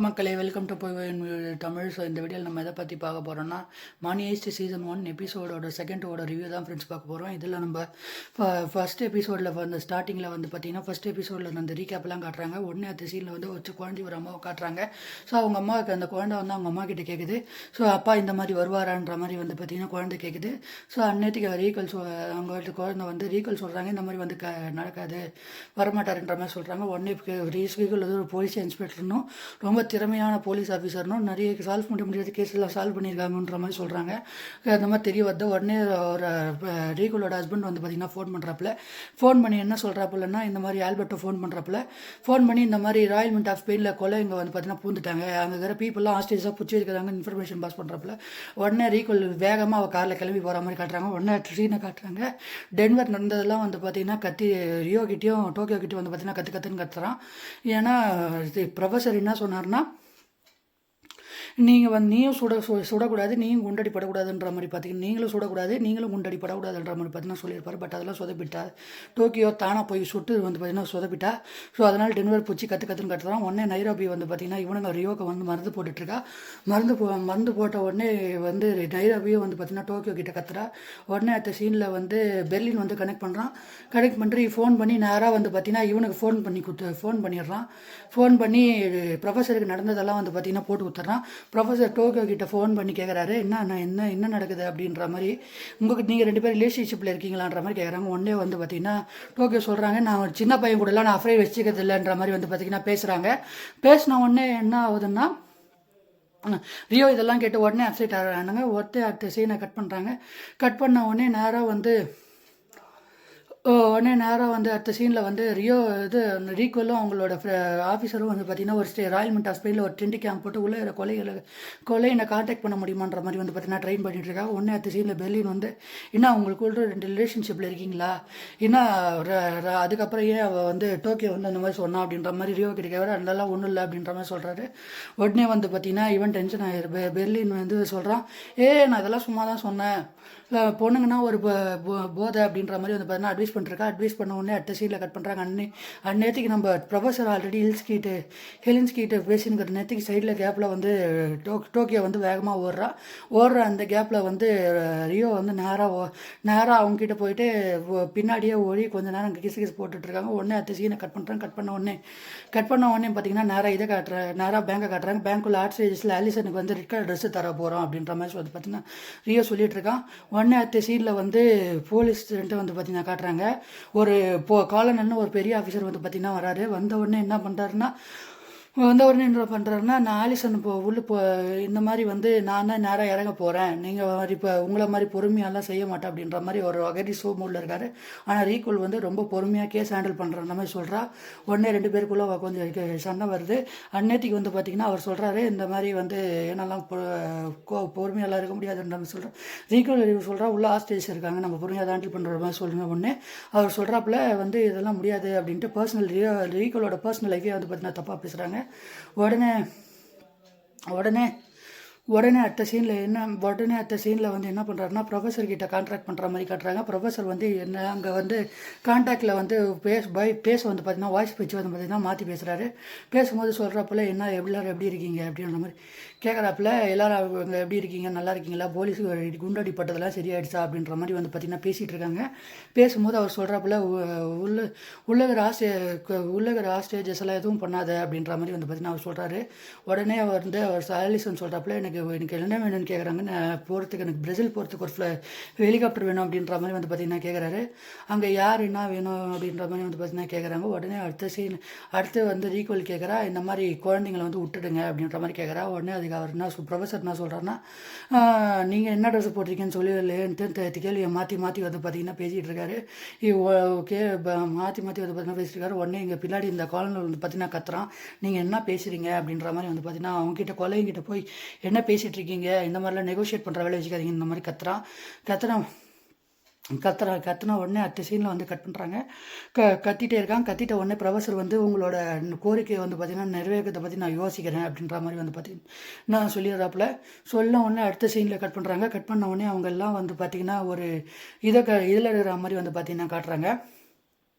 மக்களே welcome to போய் Tamil. So இந்த வீடியோவில் நம்ம எதை பற்றி பார்க்க போகிறோம்னா, மணி ஹெய்ஸ்ட் சீசன் 1 எபிசோடோட செகண்டோட ரிவ்யூ தான் ஃப்ரெண்ட்ஸ் பார்க்க போகிறோம். இதில் நம்ம ஃபஸ்ட் எபிசோடில் வந்து ஸ்டார்டிங்கில் வந்து பார்த்தீங்கன்னா ஃபஸ்ட் எபிசோடில் அந்த ரீகேப்லாம் காட்டுறாங்க. உடனே அந்த சீனில் வந்து வச்சு குழந்தை ஒரு அம்மாவை காட்டுறாங்க. ஸோ அவங்க அம்மாவுக்கு அந்த குழந்தை வந்து அவங்க அம்மா கிட்ட கேட்குது. ஸோ அப்பா இந்த மாதிரி வருவாரான்ற மாதிரி வந்து பார்த்தீங்கன்னா குழந்தை கேட்குது. ஸோ அன்னைக்கு ரீகல் அவங்க வீட்டு குழந்தை வந்து ரீகல் சொல்கிறாங்க, இந்த மாதிரி வந்து நடக்காது, வரமாட்டாருன்ற மாதிரி சொல்கிறாங்க. உடனே ரீகல் வந்து ஒரு போலீஸ் இன்ஸ்பெக்டர்னும் ரொம்ப திறமையான போலீஸ் ஆஃபீஸர்னும் நிறைய சால்வ் பண்ண முடியாத கேஸ்லாம் சால்வ் பண்ணியிருக்காங்கன்ற மாதிரி சொல்கிறாங்க. அந்த மாதிரி தெரிய வருது. உடனே ஒரு ரீகலோட ஹஸ்பண்ட் வந்து பார்த்திங்கன்னா ஃபோன் பண்ணி என்ன சொல்கிறாப்புலன்னா, இந்த மாதிரி ஆல்பர்ட்டை ஃபோன் பண்ணி இந்த மாதிரி ராயல் மின்ட் ஆஃப் ஸ்பெயினில் கொலை இங்கே வந்து பார்த்திங்கன்னா பூந்துட்டாங்க, அங்கே இருக்கிற பீப்புளெலாம் ஆஸ்டேஜாக பிடிச்சி இருக்கிறாங்க இன்ஃபர்மேஷன் பாஸ் பண்ணுறப்பல உடனே ரீகல் வேகமாக அவள் காரில் கிளம்பி போகிற மாதிரி காட்டுறாங்க. உடனே ட்ரீனை காட்டுறாங்க. டென்வர் நடந்ததெல்லாம் வந்து பார்த்திங்கன்னா ரியோ கிட்டேயும் டோக்கியோ கிட்டேயும் வந்து பார்த்திங்கன்னா கற்றுன்னு கத்துறான். ஏன்னா ப்ரொஃபஸர் என்ன சொன்னார்னா, நீங்கள் வந்து நீயும் சுடக்கூடாது, நீயும் குண்டடிப்படக்கூடாதுன்ற மாதிரி பார்த்தீங்கன்னா, நீங்களும் சுடக்கூடாது, நீங்களும் குண்டடிப்படக்கூடாதுன்ற மாதிரி பார்த்தீங்கன்னா சொல்லியிருப்பார். பட் அதெல்லாம் சொதப்பிட்டா. டோக்கியோ தானாக போய் சுட்டு வந்து பார்த்திங்கன்னா சொதப்பிட்டா. ஸோ அதனால் டென்வர் பூச்சி கற்றுன்னு கட்டுறான். உடனே நைரோபி வந்து பார்த்திங்கன்னா இவனுங்க ரியோக்கு வந்து மருந்து போட்டுட்ருக்கா. மருந்து போட்ட உடனே வந்து நைரோபியும் வந்து பார்த்திங்கன்னா டோக்கியோ கிட்ட கத்துறா. உடனே அந்த சீனில் வந்து பெர்லின் வந்து கனெக்ட் பண்ணி ஃபோன் பண்ணி நேராக வந்து பார்த்திங்கன்னா இவனுக்கு ஃபோன் பண்ணிடுறான். ஃபோன் பண்ணி ப்ரொஃபஸருக்கு நடந்ததெல்லாம் வந்து பார்த்திங்கன்னா போட்டு கொடுத்துட்றான். ப்ரொஃபஸர் டோக்கியோ கிட்ட ஃபோன் பண்ணி கேட்குறாரு, என்ன நடக்குது அப்படின்ற மாதிரி, நீங்கள் 2 பேரும் ரிலேஷன்ஷிப்பில் இருக்கீங்களான்ற மாதிரி கேட்குறாங்க. உடனே வந்து பார்த்திங்கன்னா டோக்கியோ சொல்கிறாங்க, நான் ஒரு சின்ன பையன் கூடலாம் நான் அஃப்ரை வச்சுக்கிறது இல்லைன்ற மாதிரி வந்து பார்த்திங்கன்னா பேசின உடனே என்ன ஆகுதுன்னா, ரியோ இதெல்லாம் கேட்டு உடனே அப்செட் ஆகிறானுங்க. அடுத்த சீனை கட் பண்ண உடனே வந்து அடுத்த சீனில் வந்து ரியோ ரீக்வலும் அவங்களோட ஆஃபீஸரும் வந்து பார்த்திங்கன்னா ஒரு ராயல் மின்ட் ஆஃப் ஸ்பெயினில் ஒரு டென்ட் கேம்ப் போட்டு உள்ளே கொலையை கான்டாக்ட் பண்ண முடியுமான்ற மாதிரி வந்து பார்த்திங்கன்னா ட்ரெயின் பண்ணிட்டு இருக்காங்க. உடனே அடுத்த சீனில் பெர்லின் வந்து, என்ன உங்களுக்குள்ள 2 ரிலேஷன்ஷிப்பில் இருக்கீங்களா, என்ன அதுக்கப்புறம் ஏன் அவள் வந்து டோக்கியோ வந்து அந்த மாதிரி சொன்னா அப்படின்ற மாதிரி ரியோ கிட்ட கேட்குற, அதெல்லாம் ஒன்றும் இல்லை அப்படின்ற மாதிரி சொல்கிறாரு. உடனே வந்து பார்த்திங்கன்னா இவன் டென்ஷன் ஆகிரு. பெர்லின் வந்து சொல்கிறான், நான் இதெல்லாம் சும்மா தான் சொன்னேன், பொண்ணுங்கன்னா ஒரு போதை அப்படின்ற மாதிரி வந்து பார்த்தீங்கன்னா அட்வைஸ் பண்ண உடனே அடுத்த சீனில் கட் பண்ணுறாங்க. அந்நேரத்துக்கு நம்ம ப்ரொஃபஸர் ஆல்ரெடி ஹெலின்ஸ்கிட்ட பேசினுக்கிற நேரத்துக்கு சைடில் கேப்பில் வந்து டோக்கியோ வந்து வேகமாக ஓடுற அந்த கேப்பில் வந்து ரியோ வந்து நேராக அவங்ககிட்ட போயிட்டு பின்னாடியே ஓடி கொஞ்சம் நேரம் கிசு போட்டுட்ருக்காங்க. உடனே அடுத்த சீனை கட் பண்ண உடனே பார்த்தீங்கன்னா நேராக பேங்கை காட்டுறாங்க. பேங்க்குள்ள ஆர்ட் ஸ்டேஜஸில் ஆலிசனுக்கு வந்து ரெட் கலர் ட்ரெஸ்ஸு தர போகிறோம் அப்படின்ற மாதிரி வந்து பார்த்தீங்கன்னா ரியோ சொல்லிட்டு இருக்கான். உடனே அடுத்த சீனில் வந்து போலீஸ் வந்து பார்த்திங்கன்னா காட்டுறாங்க. ஒரு காலனல்னு ஒரு பெரிய ஆஃபீஸர் வந்து பார்த்திங்கன்னா வராரு. வந்த உடனே என்ன பண்ணுறாருன்னா, நான் ஆலிசன் இந்த மாதிரி வந்து நான் தான் நேராக இறங்க போகிறேன், நீங்கள் இப்போ உங்களை மாதிரி பொறுமையாலாம் செய்ய மாட்டேன் அப்படின்ற மாதிரி ஒரு அகடி மூடில் இருக்காரு. ஆனால் ரீகுல் வந்து ரொம்ப பொறுமையாக கேஸ் ஹேண்டில் பண்ணுற மாதிரி சொல்கிறா. உடனே 2 பேருக்குள்ளே கொஞ்சம் சண்டை வருது. அந்நேரத்துக்கு வந்து பார்த்திங்கன்னா அவர் சொல்கிறாரு, இந்த மாதிரி வந்து என்னெல்லாம் பொறுமையாலாம் இருக்க முடியாதுன்ற மாதிரி சொல்கிறேன். ரீகுல் சொல்கிறா, உள்ள ஹாஸ்டேஜ் இருக்காங்க, நம்ம பொறுமையாக ஹேண்டில் பண்ணுற மாதிரி சொல்லுங்க. உடனே அவர் சொல்கிறாப்புல வந்து இதெல்லாம் முடியாது அப்படின்ட்டு ரீகுலோட பர்சனல் லைஃபே வந்து பார்த்திங்கன்னா தப்பாக பேசுகிறாங்க. உடனே அடுத்த சீனில் வந்து என்ன பண்ணுறாருன்னா, ப்ரொஃபஸர் கிட்ட கான்ட்ராக்ட் பண்ணுற மாதிரி காட்டுறாங்க. ப்ரொஃபஸர் வந்து அங்கே வந்து கான்டாக்டில் வந்து பேச வந்து பார்த்திங்கன்னா வாய்ஸ் பேச்சு வந்து பார்த்திங்கன்னா மாற்றி பேசுகிறாரு. பேசும்போது சொல்கிறப்பல எல்லோரும் எப்படி இருக்கீங்க அப்படின்ற மாதிரி கேட்குறாப்புல, எல்லோரும் அங்கே எப்படி இருக்கீங்க, நல்லா இருக்கீங்களா, போலீஸுக்கு குண்டடிப்பட்டதெல்லாம் சரியாயிடுச்சா அப்படின்ற மாதிரி வந்து பார்த்திங்கன்னா பேசிகிட்டு இருக்காங்க. பேசும்போது அவர் சொல்கிறாப்புல, உள்ளகிற ஆஸ்டேஜஸ் எல்லாம் எதுவும் பண்ணாத அப்படின்ற மாதிரி வந்து பார்த்திங்கன்னா அவர் சொல்கிறாரு. உடனே அவர் ஆலிசன் சொல்கிறாப்புல, எனக்கு என்ன வேணும்னு கேட்குறாங்க. எனக்கு பிரேசில் போகிறதுக்கு ஒரு ஹெலிகாப்டர் வேணும் அப்படின்ற மாதிரி வந்து பார்த்திங்கன்னா கேட்குறாரு. அங்கே யார் என்ன வேணும் அப்படின்ற மாதிரி வந்து பார்த்திங்கன்னா கேட்குறாங்க. உடனே அடுத்து வந்து ரீகோல் கேட்குறா, இந்த மாதிரி குழந்தைங்களை வந்து விட்டுடுங்க அப்படின்ற மாதிரி கேட்குறா. உடனே அதுக்கு அவர் ப்ரொஃபஸர் என்ன சொல்கிறாருன்னா, நீங்கள் என்ன ட்ரெஸ் போட்டிருக்கீங்கன்னு சொல்லி இல்லைன்னு கேள்வியை மாற்றி வந்து பார்த்திங்கன்னா பேசிகிட்டு இருக்காரு. மாற்றி வந்து பார்த்திங்கன்னா பேசிட்டு இருக்காரு. உடனே இங்கே பின்னாடி இந்த காலனில் வந்து பார்த்திங்கன்னா கத்துறான், நீங்கள் என்ன பேசுகிறீங்க அப்படின்ற மாதிரி வந்து பார்த்திங்கன்னா அவங்ககிட்ட கொலைங்கிட்ட போய் என்ன பேசிகிட்டு இருக்கீங்க, இந்த மாதிரிலாம் நெகோஷியேட் பண்ணுற வேலை வச்சுக்காதீங்க இந்த மாதிரி கத்துனா உடனே அடுத்த சீனில் வந்து கட் பண்ணுறாங்க. கத்திட்டே இருக்கான். கத்திட்ட உடனே ப்ரொஃபஸர் வந்து உங்களோட கோரிக்கையை வந்து பார்த்திங்கன்னா நிறைவேற்றத்தை பற்றி நான் யோசிக்கிறேன் அப்படின்ற மாதிரி வந்து பார்த்திங்கன்னா நான் சொல்லிடுறாப்புல. சொல்ல உடனே அடுத்த சீனில் கட் பண்ணுறாங்க. கட் பண்ண உடனே அவங்க எல்லாம் வந்து பார்த்திங்கன்னா ஒரு இதில் இருக்கிற மாதிரி வந்து பார்த்திங்கன்னா காட்டுறாங்க.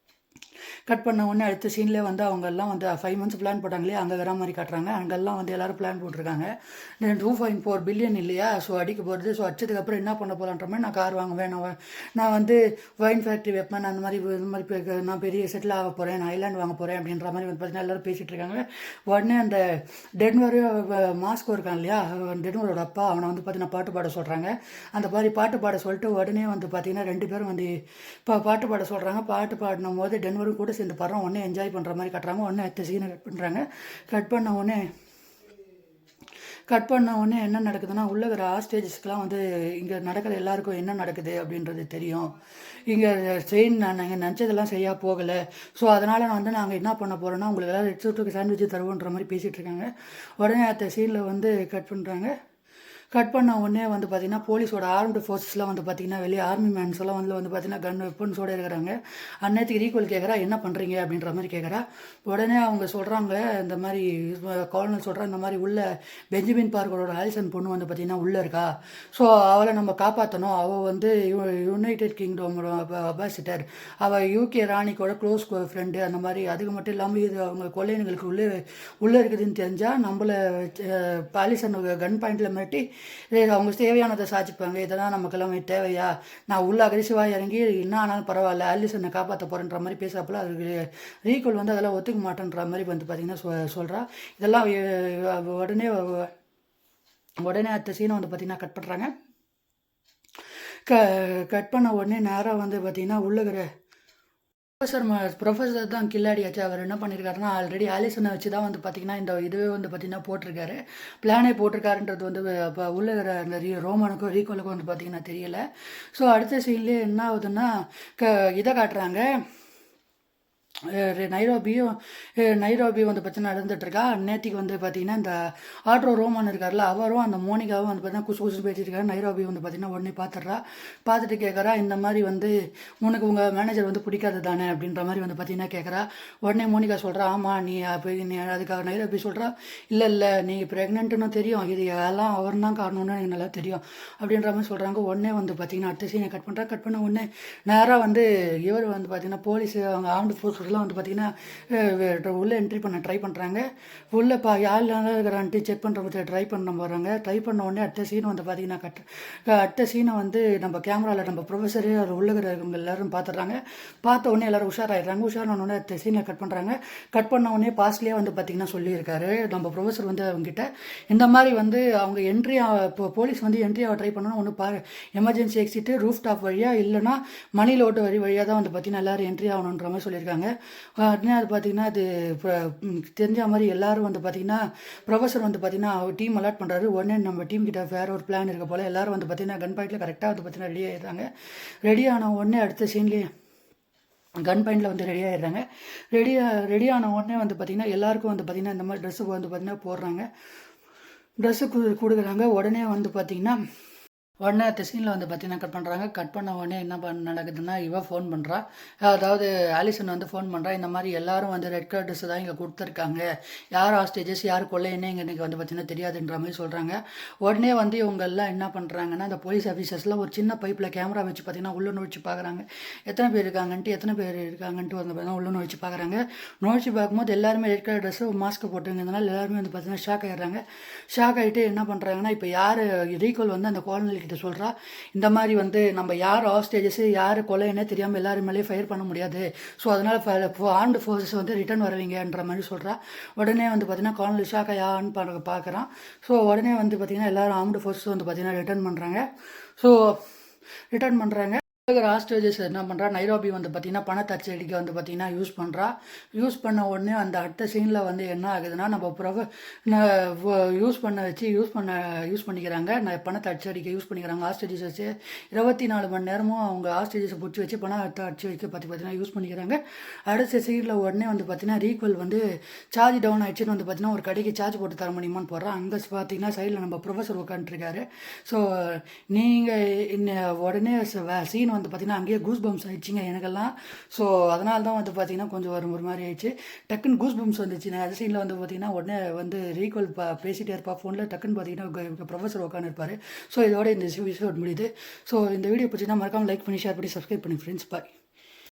கட் பண்ண உடனே அடுத்த சீன்லேயே வந்து அவங்கெல்லாம் வந்து 5 மந்த்ஸ் பிளான் போட்டாங்களே அங்கே வர மாதிரி காட்டுறாங்க. அங்கெல்லாம் வந்து எல்லோரும் பிளான் போட்டிருக்காங்க. 2.4 பில்லியன் இல்லையா, ஸோ அடிக்க போகிறது. ஸோ அடிச்சதுக்கப்புறம் என்ன பண்ண போகலான்ற மாதிரி, நான் கார் வாங்குவேன், நான் வந்து ஒயின் ஃபேக்ட்ரி வைப்பேன், அந்த மாதிரி இது மாதிரி நான் பெரிய செட்டில் ஆக போகிறேன், நான் ஐலாண்ட் வாங்க போகிறேன் அப்படின்ற மாதிரி வந்து பார்த்தீங்கன்னா எல்லோரும் பேசிகிட்டு இருக்காங்க. உடனே அந்த டென்வர் மாஸ்கோ இருக்கான் இல்லையா, டென்வரோட அப்பா, அவனை வந்து பார்த்தீங்கன்னா பாட்டு பாட சொல்கிறாங்க. அந்த மாதிரி பாட்டு பாட சொல்லிட்டு உடனே வந்து பார்த்தீங்கன்னா 2 பேரும் வந்து பாட்டு பாட சொல்கிறாங்க. பாட்டு பாடினும் போது டென்வரும் கூட சேர்ந்து பாடுறோம். உடனே என்ஜாய் பண்ணுற மாதிரி கட்டுறாங்க. உடனே அடுத்த சீனை கட் பண்ண உடனே என்ன நடக்குதுன்னா, உள்ள இருக்கிற ஹாஸ்டேஜஸ்க்கெலாம் வந்து இங்கே நடக்கிற எல்லாருக்கும் என்ன நடக்குது அப்படின்றது தெரியும். இங்கே நாங்கள் நினச்சதெல்லாம் சரியாக போகலை. ஸோ அதனால் நாங்கள் என்ன பண்ண போகிறோன்னா, உங்களுக்கு எல்லாம் ரெட் சூட்டுக்கு சாண்ட்விச் தருவோன்ற மாதிரி பேசிகிட்டு இருக்காங்க. உடனே அடுத்த சீனில் வந்து கட் பண்ணுறாங்க. கட் பண்ண உடனே வந்து பார்த்திங்கன்னா போலீஸோட ஆர்ம்டு ஃபோர்ஸஸ்லாம் வந்து பார்த்திங்கன்னா வெளியே ஆர்மி மேன்ஸ் எல்லாம் வந்து பார்த்திங்கன்னா கன் வெப்பன்ஸோடு இருக்கிறாங்க. அந்நேரத்துக்கு ஈக்குவல் கேட்குறா, என்ன பண்ணுறீங்க அப்படின்ற மாதிரி கேட்குறா. உடனே அவங்க சொல்கிறாங்க, இந்த மாதிரி காலனல் சொல்கிறா, இந்த மாதிரி உள்ள பெஞ்சமின் பார்க்கரோட ஆலிசன் பொண்ணு வந்து பார்த்திங்கன்னா உள்ளே இருக்கா. ஸோ அவளை நம்ம காப்பாற்றணும். அவள் வந்து யுனைடெட் கிங்டமோட அம்பாசிடர், அவள் யூகே ராணிக்கோட க்ளோஸ் ஃப்ரெண்டு. அந்த மாதிரி அதுக்கு மட்டும் இல்லாமல் இது அவங்க கொள்ளையனுங்களுக்கு உள்ளே இருக்குதுன்னு தெரிஞ்சால் நம்மளை ஆலிசன் கன் பாயிண்டில் மிரட்டி அவங்க தேவையானதை சாதிப்பாங்க. இதெல்லாம் நமக்கெல்லாம் தேவையா, நான் உள்ள அக்ரெசிவாக இறங்கி என்ன ஆனாலும் பரவாயில்ல, ஆலிசனை காப்பாற்ற போகிறேன்ற மாதிரி பேசுகிறப்பல அதுக்கு ரீகோல் வந்து அதெல்லாம் ஒத்துக்க மாட்டேன்ற மாதிரி வந்து பார்த்திங்கன்னா சொல்கிறா. இதெல்லாம் உடனே அடுத்த சீனை வந்து பார்த்திங்கன்னா கட் பண்ணுறாங்க. கட் பண்ண உடனே நேராக வந்து பார்த்திங்கன்னா உள்ளுகிற ப்ரொஃபஸர் தான் கில்லாடியாச்சு. அவர் என்ன பண்ணியிருக்காருன்னா, ஆல்ரெடி ஆலிசனை வச்சு தான் வந்து பார்த்திங்கன்னா இந்த இதுவே வந்து பார்த்திங்கன்னா போட்டிருக்காரு, பிளானே போட்டிருக்காருன்றது வந்து இப்போ உள்ள அந்த ரோமனுக்கும் ரீகோலுக்கும் வந்து பார்த்திங்கன்னா தெரியல. ஸோ அடுத்த சீன்லேயே என்ன ஆகுதுன்னா, இதை காட்டுறாங்க. நைரோபி வந்து பார்த்தீங்கன்னா நடந்துகிட்ருக்கா. நேற்றுக்கு வந்து பார்த்திங்கன்னா இந்த ஆட்ரோ ரோமான் இருக்கார்ல, அவரும் அந்த மோனிகாவும் வந்து பார்த்தீங்கன்னா குசு பேசிட்டு இருக்காரு. நைரோபி வந்து பார்த்திங்கன்னா உடனே பார்த்துட்டு கேட்குறா, இந்த மாதிரி வந்து உனக்கு உங்கள் மேனேஜர் வந்து பிடிக்காது தானே அப்படின்ற மாதிரி வந்து பார்த்திங்கன்னா கேட்குறா. உடனே மோனிகா சொல்கிறா, ஆமாம் நீ அதுக்காக நைரோபி சொல்கிறா, இல்லை நீ ப்ரெக்னென்ட்டுன்னு தெரியும், இது எல்லாம் அவர் தான் காரணம்னு எனக்கு நல்லா தெரியும் அப்படின்ற மாதிரி சொல்கிறாங்க. உடனே வந்து பார்த்திங்கன்னா அடுத்த சீனை கட் பண்ண உடனே நேராக வந்து இவர் வந்து பார்த்திங்கன்னா போலீஸ் அவங்க ஆர்ம்டு ஃபோர்ஸ் வந்து பார்த்திங்கன்னா உள்ளே என்ட்ரி பண்ண ட்ரை பண்ணுறாங்க. உள்ளே யாரெல்லாம் இருக்கிறான்ட்டு செக் பண்ணுற ட்ரை பண்ண உடனே அடுத்த சீன் வந்து பார்த்திங்கன்னா அடுத்த சீனை வந்து நம்ம கேமராவில் நம்ம ப்ரொஃபஸரு அவர் உள்ள இருக்கிறவங்க எல்லோரும் பார்த்துட்றாங்க. பார்த்த உடனே எல்லோரும் உஷாரான உடனே அடுத்த சீனை கட் பண்ண உடனே பாஸ்ட்லேயே வந்து பார்த்திங்கன்னா சொல்லியிருக்காரு நம்ம ப்ரொஃபஸர் வந்து அவங்ககிட்ட, இந்த மாதிரி வந்து அவங்க இப்போ போலீஸ் வந்து என்ட்ரி ஆக ட்ரை பண்ணணும், ஒன்று எமர்ஜென்சி எக்ஸிட்டு ரூஃப் டாப் வழியாக, இல்லைனா மணியில் ஓட்டு வழியாக தான் வந்து பார்த்திங்கன்னா எல்லோரும் என்ட்ரி ஆகணுன்ற மாதிரி சொல்லியிருக்காங்க. உடனே அது பார்த்திங்கன்னா அது தெரிஞ்ச மாதிரி எல்லோரும் வந்து பார்த்திங்கன்னா ப்ரொஃபஸர் வந்து பார்த்திங்கன்னா டீம் அலாட் பண்ணுறாரு. உடனே நம்ம டீம் கிட்ட வேறு ஒரு பிளான் இருக்க போல் எல்லோரும் வந்து பார்த்திங்கன்னா கன் பாயிண்டில் கரெக்டாக வந்து பார்த்திங்கன்னா ரெடி ஆகிடுறாங்க. ரெடி ஆன உடனே அடுத்த சீன்லேயே கன் பாயிண்டில் வந்து ரெடி ஆன உடனே வந்து பார்த்திங்கன்னா எல்லாருக்கும் வந்து பார்த்திங்கன்னா இந்த மாதிரி ட்ரெஸ்ஸுக்கு வந்து பார்த்திங்கன்னா போடுறாங்க, ட்ரெஸ்ஸு கொடுக்குறாங்க. உடனே வந்து பார்த்திங்கன்னா உடனே அடுத்த சீனில் வந்து பார்த்திங்கன்னா கட் பண்ண உடனே என்ன நடக்குதுன்னா, ஃபோன் பண்ணுறா, அதாவது ஆலிசன் வந்து ஃபோன் பண்ணுறா, இந்த மாதிரி எல்லோரும் வந்து ரெட் கலர் ட்ரெஸ்ஸு தான் இங்கே கொடுத்துருக்காங்க, யார் ஹாஸ்டேஜஸ் யார் கொள்ளைன்னே இன்றைக்கி வந்து பார்த்திங்கன்னா தெரியாதுன்ற மாதிரி சொல்கிறாங்க. உடனே வந்து இவங்கெல்லாம் என்ன பண்ணுறாங்கன்னா, அந்த போலீஸ் ஆஃபீஸர்ஸ்லாம் ஒரு சின்ன பைப்பில் கேமரா வச்சு பார்த்திங்கன்னா உள்ளே நுழைச்சி பார்க்குறாங்க, எத்தனை பேர் இருக்காங்கன்ட்டு வந்து பார்த்திங்கன்னா உள்ளே நுழைச்சி பார்க்குறாங்க. நுழைச்சி பார்க்கும்போது எல்லாருமே ரெட் கலர் ட்ரெஸ்ஸு மாஸ்க் போட்டுருந்ததுனால எல்லாருமே வந்து பார்த்திங்கன்னா ஷாக் ஆகிட்டு என்ன பண்ணுறாங்கன்னா, இப்போ யார் ரீகோல் வந்து அந்த காலனி கிட்ட சொல்கிறா, இந்த மாதிரி வந்து நம்ம யார் ஹாஸ்டேஜஸ் யார் கொலைன்னே தெரியாமல் எல்லாரும் மேலேயே ஃபயர் பண்ண முடியாது, ஸோ அதனால் ஆர்ம்டு ஃபோர்ஸஸ் வந்து ரிட்டர்ன் வருவீங்கன்ற மாதிரி சொல்கிறா. உடனே வந்து பார்த்திங்கன்னா காலனி ஷாக்காயான்னு பார்க்குறான். ஸோ உடனே வந்து பார்த்திங்கன்னா எல்லோரும் ஆர்ம்டு ஃபோர்ஸஸ் வந்து பார்த்திங்கன்னா ரிட்டர்ன் பண்ணுறாங்க. ஹாஸ்டேஜஸ் என்ன பண்ணுறா, நைரோபி வந்து பார்த்திங்கன்னா பணத்தை அச்சடிக்க வந்து பார்த்திங்கன்னா யூஸ் பண்ண உடனே அந்த அடுத்த சீனில் வந்து என்ன ஆகுதுன்னா, நம்ம யூஸ் பண்ணிக்கிறாங்க, பணத்தை அச்சடிக்க யூஸ் பண்ணிக்கிறாங்க. ஹாஸ்டேஜஸ் வச்சு 24 மணி நேரமும் அவங்க ஹாஸ்டேஜஸை பிடிச்சி வச்சு பணத்தை அடிச்சு வைக்க பார்த்திங்கன்னா யூஸ் பண்ணிக்கிறாங்க. அடுத்த சீனில் உடனே வந்து பார்த்திங்கன்னா ரீகோல் வந்து சார்ஜ் டவுன் ஆகிடுச்சுன்னு வந்து பார்த்திங்கன்னா ஒரு கடைக்கு சார்ஜ் போட்டு தர முடியுமான்னு போடுறான். அங்கே பார்த்திங்கன்னா சைடில் நம்ம ப்ரொஃபஸர் உட்காந்துருக்காரு. ஸோ நீங்கள் உடனே சீன் வந்து பார்த்திங்கன்னா அங்கேயே கூஸ் பம்ப்ஸ் ஆகிடுச்சிங்க எனக்கெல்லாம். ஸோ அதனால தான் வந்து பார்த்திங்கன்னா கொஞ்சம் ஒரு மாதிரி ஆயிடுச்சு, டக்குன்னு கூஸ் பம்ப்ஸ் வந்துச்சு. நான் அந்த சீனில் வந்து பார்த்திங்கன்னா உடனே வந்து ரீகால் பேசிகிட்டே இருப்பா ஃபோனில், டக்குன்னு பார்த்திங்கன்னா ப்ரொஃபஸர் உட்காந்துருப்பார். ஸோ இதோட இந்த எபிசோட் முடியுது. ஸோ இந்த வீடியோ பிடிச்சிங்கன்னா மறக்காமல் லைக் பண்ணி ஷேர் பண்ணி சப்ஸ்கிரைப் பண்ணி ஃப்ரெண்ட்ஸ். பாய்.